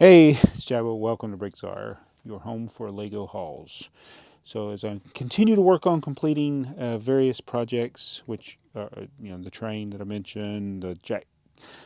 Hey, it's Jabba. Welcome to BrickTsar, your home for Lego hauls. So as I continue to work on completing various projects, which the train that I mentioned, the Jack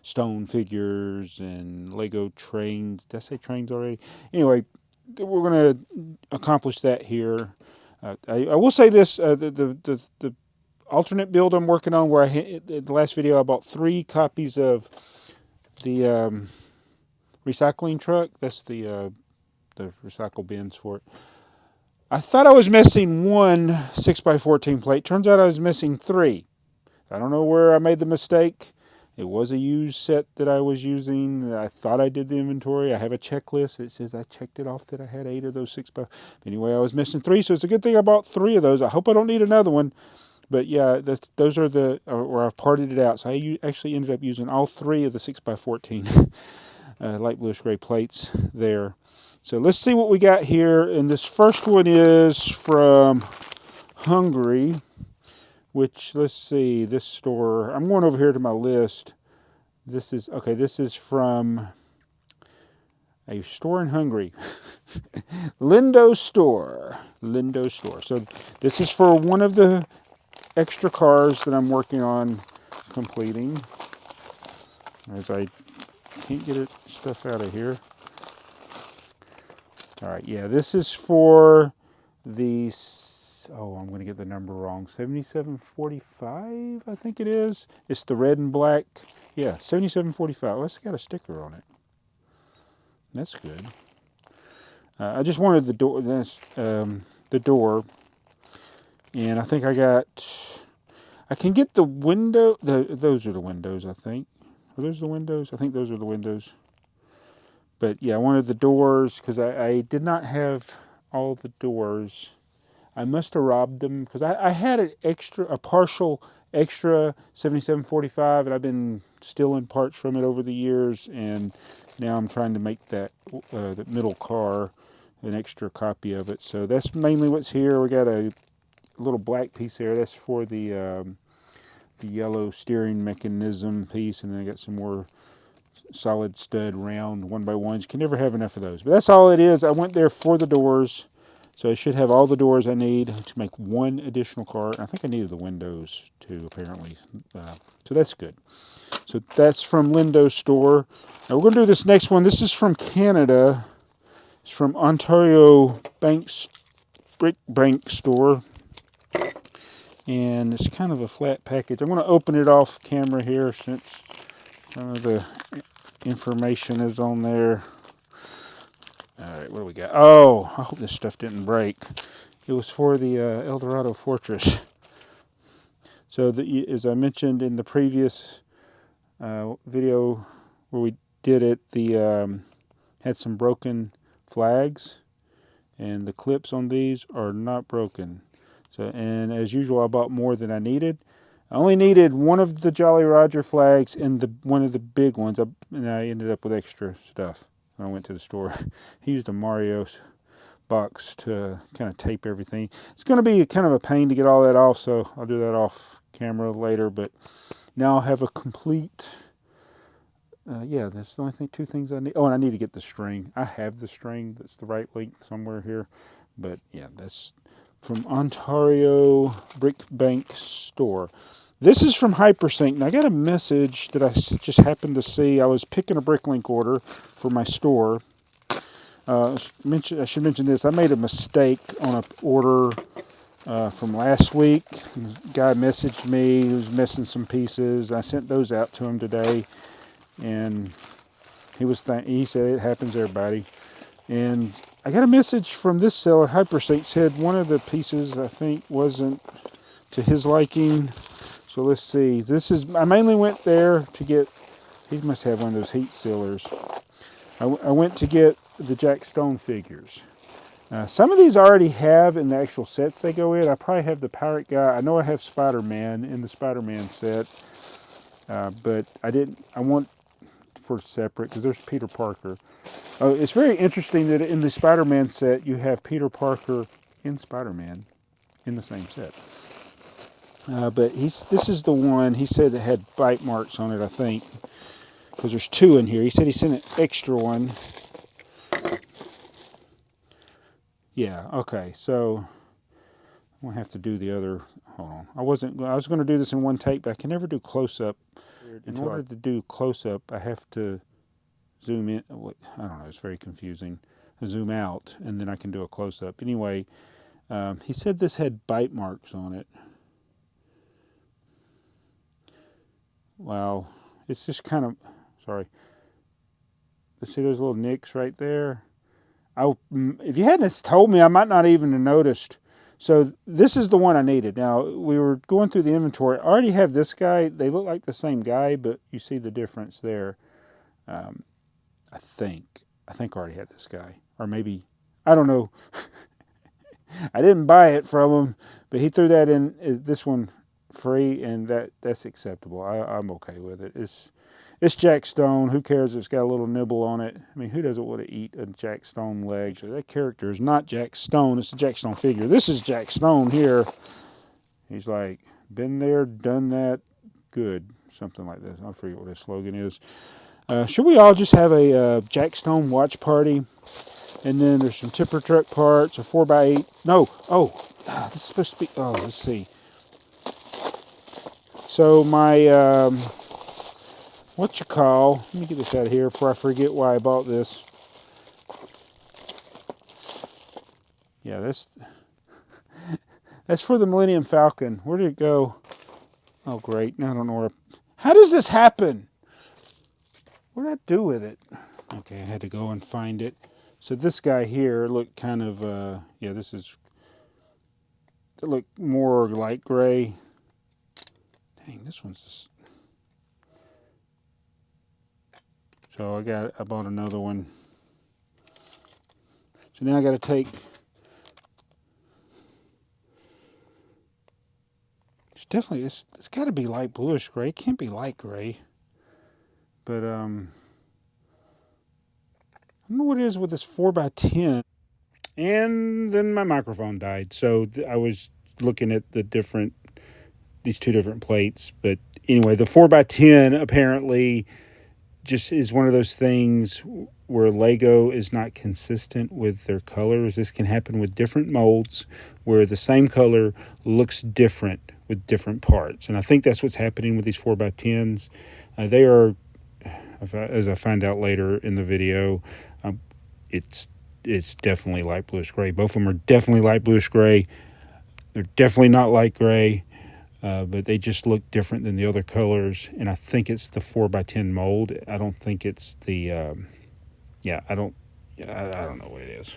Stone figures, and Lego trains. Did I say trains already? Anyway, we're going to accomplish that here. I will say this: the alternate build I'm working on, where in the last video I bought 3 copies of the recycling truck. That's the recycle bins for it. I thought I was missing one 6x14 plate. Turns out I was missing 3. I don't know where I made the mistake. It was a used set that I was using. I thought I did the inventory. I have a checklist. It says I checked it off that I had 8 of those 6x. Anyway, I was missing 3, so it's a good thing I bought 3 of those. I hope I don't need another one. But yeah, those are where I've parted it out. So I actually ended up using all 3 of the 6x14 light bluish gray plates there. So let's see what we got here. And this first one is from Hungary, which, let's see, this store. I'm going over here to my list. This is from a store in Hungary. Lindo Store. Lindo Store. So this is for one of the extra cars that I'm working on completing. As I can't get stuff out of here. All right, yeah, this is for the, I'm going to get the number wrong, 7745, I think it is. It's the red and black. Yeah, 7745. Oh, it's got a sticker on it. That's good. I just wanted the door, and I think I can get the window, those are the windows, I think. Are those the windows? I think those are the windows. But yeah, I wanted the doors because I did not have all the doors. I must have robbed them because I had a partial extra 7745, and I've been stealing parts from it over the years, and now I'm trying to make that the middle car an extra copy of it. So that's mainly what's here. We got a little black piece there. That's for the yellow steering mechanism piece, and then I got some more solid stud round 1x1s. You can never have enough of those. But that's all it is. I went there for the doors. So I should have all the doors I need to make one additional car. I think I needed the windows too, apparently. So that's good. So that's from Lindo's store. Now we're going to do this next one. This is from Canada. It's from Ontario Brick Bank store. And it's kind of a flat package. I'm going to open it off camera here since some of the information is on there. All right, what do we got? Oh, I hope this stuff didn't break. It was for the El Dorado Fortress. So as I mentioned in the previous video where we did it, the had some broken flags, and the clips on these are not broken. So, and as usual, I bought more than I needed. I only needed one of the Jolly Roger flags and one of the big ones, and I ended up with extra stuff when I went to the store. He used a Mario box to kind of tape everything. It's going to be kind of a pain to get all that off, so I'll do that off camera later. But now I'll have a complete. Yeah, that's the only 2 things I need. Oh, and I need to get the string. I have the string that's the right length somewhere here. But yeah, that's from Ontario Brick Bank store. This is from Hypersync. Now I got a message that I just happened to see. I was picking a Bricklink order for my store. I should mention this. I made a mistake on an order from last week. The guy messaged me. He was missing some pieces. I sent those out to him today, and he said it happens to everybody. And I got a message from this seller, Hypersync, said one of the pieces I think wasn't to his liking. So let's see. I mainly went there to get, he must have one of those heat sealers. I went to get the Jack Stone figures. Some of these I already have in the actual sets they go in. I probably have the Pirate Guy. I know I have Spider-Man in the Spider-Man set. But I want for separate because there's Peter Parker. It's very interesting that in the Spider-Man set you have Peter Parker and Spider-Man in the same set. But this is the one, he said it had bite marks on it, I think, because there's 2 in here. He said he sent an extra one. Yeah, okay. So I'm going to have to do the other. Hold on. I was going to do this in one take, but I can never do close-up. In order to do close-up, I have to zoom in. I don't know. It's very confusing. Zoom out, and then I can do a close-up. Anyway, he said this had bite marks on it. Wow. It's just kind of... Sorry. Let's see those little nicks right there. If you hadn't told me, I might not even have noticed. So this is the one I needed. Now, we were going through the inventory. I already have this guy. They look like the same guy, but you see the difference there. I think I already had this guy. Or maybe, I don't know. I didn't buy it from him, but he threw that in, this one free, and that's acceptable. I'm okay with it. It's Jack Stone. Who cares if it's got a little nibble on it? I mean, who doesn't want to eat a Jack Stone leg? So that character is not Jack Stone. It's a Jack Stone figure. This is Jack Stone here. He's like, been there, done that, good. Something like this. I forget what his slogan is. Should we all just have a Jack Stone watch party? And then there's some tipper truck parts, a 4x8. No. Oh, this is supposed to be... Oh, let's see. So my... let me get this out of here before I forget why I bought this. Yeah, that's for the Millennium Falcon. Where did it go? Oh, great. Now I don't know where... How does this happen? What did I do with it? Okay, I had to go and find it. So this guy here looked kind of... yeah, this is... It looked more light gray. Dang, this one's... Just... So I bought another one. So now I got to take... It's definitely... It's got to be light bluish gray. It can't be light gray. But, I don't know what it is with this 4x10. And then my microphone died. So I was looking at these two different plates. But anyway, the 4x10 apparently just is one of those things where Lego is not consistent with their colors. This can happen with different molds where the same color looks different with different parts. And I think that's what's happening with these 4x10s. They are, as I find out later in the video, it's definitely light bluish gray. Both of them are definitely light bluish gray. They're definitely not light gray. But they just look different than the other colors, and I think it's the 4x10 mold. I don't think it's the, I don't know what it is.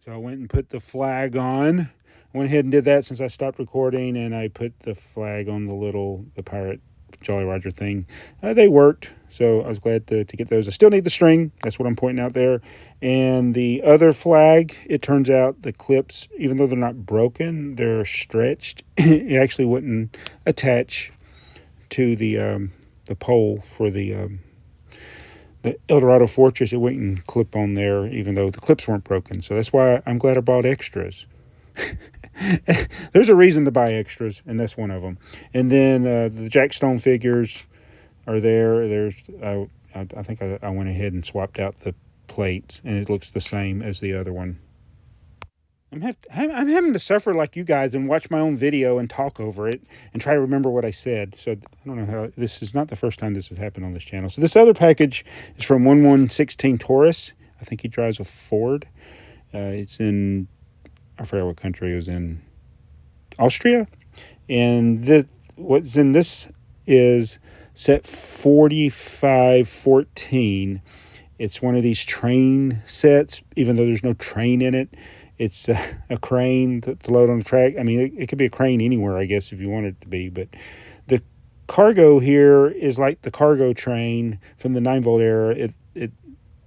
So I went and put the flag on. I went ahead and did that since I stopped recording, and I put the flag on the pirate Jolly Roger thing. They worked, so I was glad to get those. I still need the string. That's what I'm pointing out there. And the other flag, it turns out the clips, even though they're not broken, they're stretched. It actually wouldn't attach to the pole for the El Dorado Fortress. It wouldn't clip on there, even though the clips weren't broken. So that's why I'm glad I bought extras. There's a reason to buy extras, and that's one of them. And then the Jack Stone figures are there. I think I went ahead and swapped out the plates, and it looks the same as the other one. I'm having to suffer like you guys and watch my own video and talk over it and try to remember what I said. So I don't know how... This is not the first time this has happened on this channel. So this other package is from 1116 Taurus. I think he drives a Ford. It's in... I forgot what country it was in. Austria. And what's in this is set 4514. It's one of these train sets, even though there's no train in it. It's a crane to load on the track. I mean, it could be a crane anywhere, I guess, if you want it to be. But the cargo here is like the cargo train from the 9-volt era.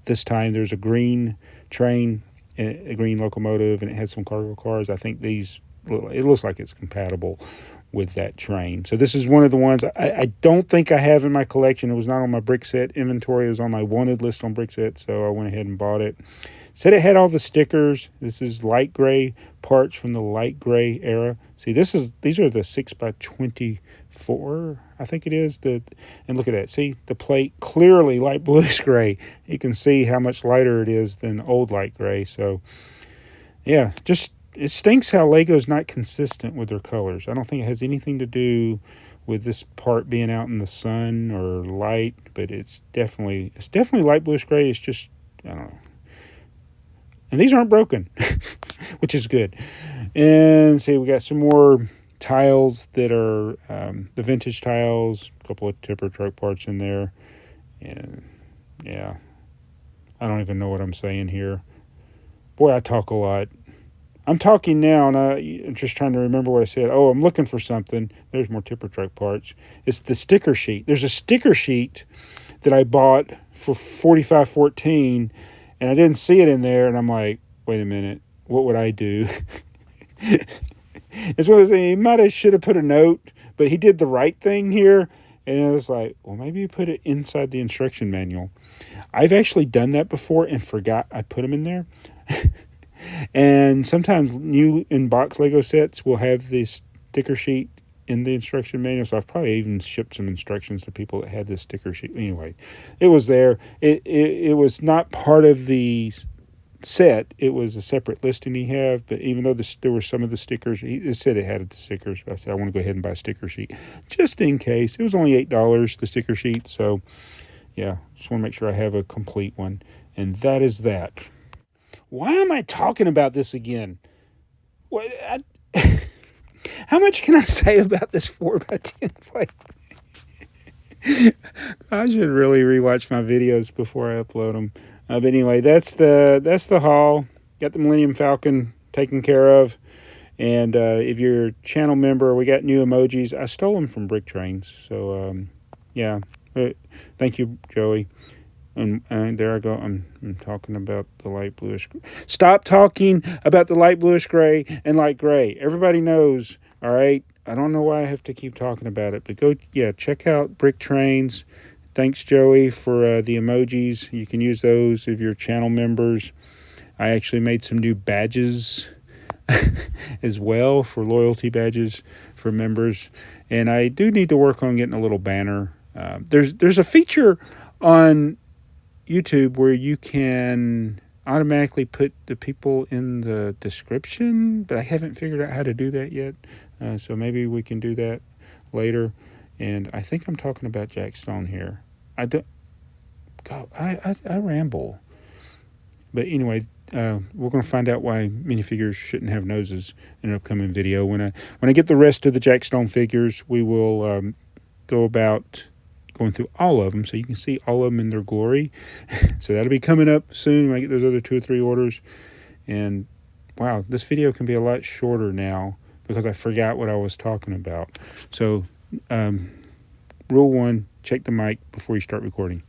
This time there's a green train, a green locomotive, and it has some cargo cars. I think it looks like it's compatible with that train. So this is one of the ones I don't think I have in my collection. It was not on my brick set inventory. It was on my wanted list on brick set, so I went ahead and bought it. Said it had all the stickers. This is light gray parts from the light gray era. See, these are the 6x20 4, I think it is. And look at that. See, the plate clearly light bluish gray. You can see how much lighter it is than old light gray. So, yeah, just it stinks how Lego's not consistent with their colors. I don't think it has anything to do with this part being out in the sun or light, but it's definitely light bluish gray. It's just, I don't know. And these aren't broken, which is good. And see, we got some more tiles that are the vintage tiles, a couple of tipper truck parts in there. And yeah, I don't even know what I'm saying here. Boy, I talk a lot. I'm talking now, and I'm just trying to remember what I said. Oh, I'm looking for something. There's more tipper truck parts. It's the sticker sheet. There's a sticker sheet that I bought for $45.14, and I didn't see it in there, and I'm like, wait a minute, what would I do? It's one of those things, he should have put a note, but he did the right thing here, and I was like, well, maybe you put it inside the instruction manual. I've actually done that before and forgot I put them in there. And sometimes new in-box Lego sets will have this sticker sheet in the instruction manual, so I've probably even shipped some instructions to people that had this sticker sheet. Anyway, it was there. It was not part of the set. It was a separate listing he had, but even though there were some of the stickers, it said it had the stickers, but I said I want to go ahead and buy a sticker sheet just in case. It was only $8, the sticker sheet, so yeah, just want to make sure I have a complete one, and that is that. Why am I talking about this again? What? How much can I say about this 4x10 plate? I should really rewatch my videos before I upload them. But anyway, that's the haul. Got the Millennium Falcon taken care of. And if you're a channel member, we got new emojis. I stole them from Brick Trains. So, yeah. Thank you, Joey. And there I go. I'm talking about the light bluish. Stop talking about the light bluish gray and light gray. Everybody knows, all right? I don't know why I have to keep talking about it, but check out Brick Trains. Thanks, Joey, for the emojis. You can use those if you're channel members. I actually made some new badges as well for loyalty badges for members. And I do need to work on getting a little banner. There's a feature on YouTube where you can automatically put the people in the description, but I haven't figured out how to do that yet. So maybe we can do that later. And I think I'm talking about Jack Stone here. I ramble. But anyway, we're going to find out why minifigures shouldn't have noses in an upcoming video. When I get the rest of the Jack Stone figures, we will go about going through all of them so you can see all of them in their glory. So that'll be coming up soon when I get those other 2 or 3 orders. And wow, this video can be a lot shorter now because I forgot what I was talking about. So rule 1, check the mic before you start recording.